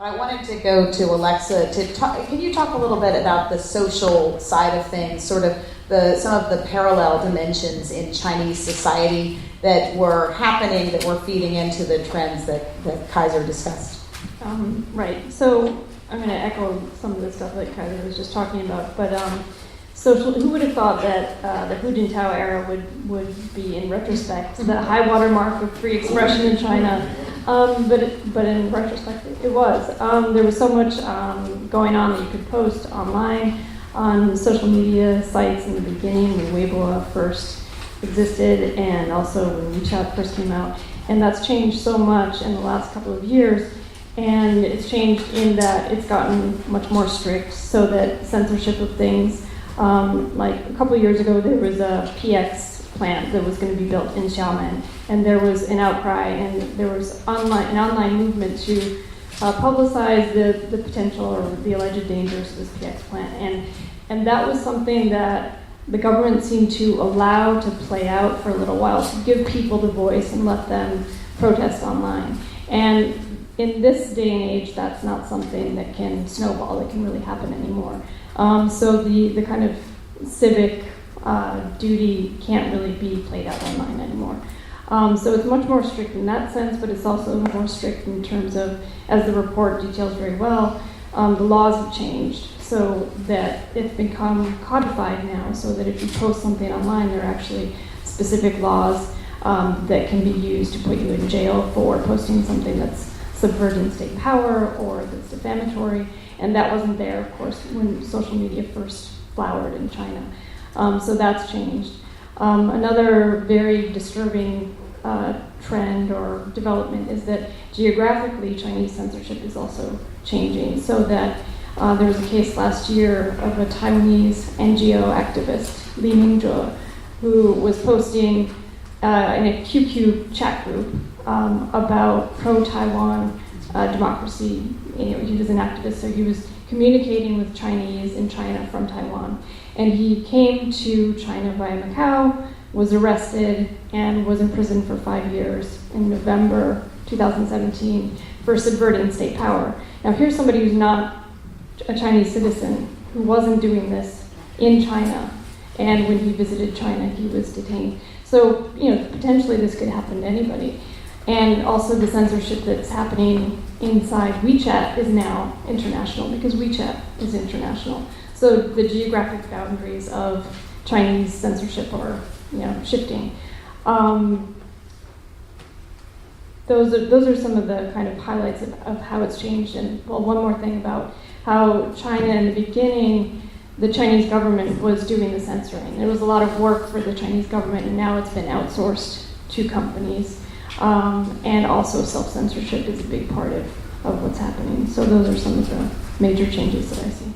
I wanted to go to Alexa to talk. Can you talk a little bit about the social side of things, sort of some of the parallel dimensions in Chinese society that were happening, that were feeding into the trends that Kaiser discussed? Right. So I'm going to echo some of the stuff that Kaiser was just talking about, but social. Who would have thought that the Hu Jintao era would be, in retrospect, the high water mark of free expression in China? But in retrospect, it was. There was so much going on that you could post online on social media sites in the beginning when Weibo first existed, and also when WeChat first came out. And that's changed so much in the last couple of years. And it's changed in that it's gotten much more strict, so that censorship of things, like a couple of years ago, there was a PX plant that was going to be built in Xiamen, and there was an outcry, and there was an online movement to publicize the potential or the alleged dangers of this PX plant, and that was something that the government seemed to allow to play out for a little while, to give people the voice and let them protest online. And in this day and age, that's not something that can snowball, that can really happen anymore. So the kind of civic duty can't really be played out online anymore. So it's much more strict in that sense, but it's also more strict in terms of, as the report details very well, the laws have changed so that it's become codified now, so that if you post something online, there are actually specific laws that can be used to put you in jail for posting something that's subverting state power or that's defamatory. And that wasn't there, of course, when social media first flowered in China. So that's changed. Another very disturbing trend or development is that geographically Chinese censorship is also changing, so that there was a case last year of a Taiwanese NGO activist, Li Mingzhe, who was posting in a QQ chat group about pro-Taiwan democracy. He was an activist, so he was communicating with Chinese in China from Taiwan. And he came to China via Macau, was arrested, and was imprisoned for 5 years in November 2017 for subverting state power. Now here's somebody who's not a Chinese citizen, who wasn't doing this in China, and when he visited China, he was detained. So, potentially this could happen to anybody. And also the censorship that's happening inside WeChat is now international, because WeChat is international. So the geographic boundaries of Chinese censorship are, shifting. Those are some of the kind of highlights of how it's changed. And one more thing about how China in the beginning, the Chinese government was doing the censoring. There was a lot of work for the Chinese government, and now it's been outsourced to companies. And also self-censorship is a big part of what's happening. So those are some of the major changes that I see.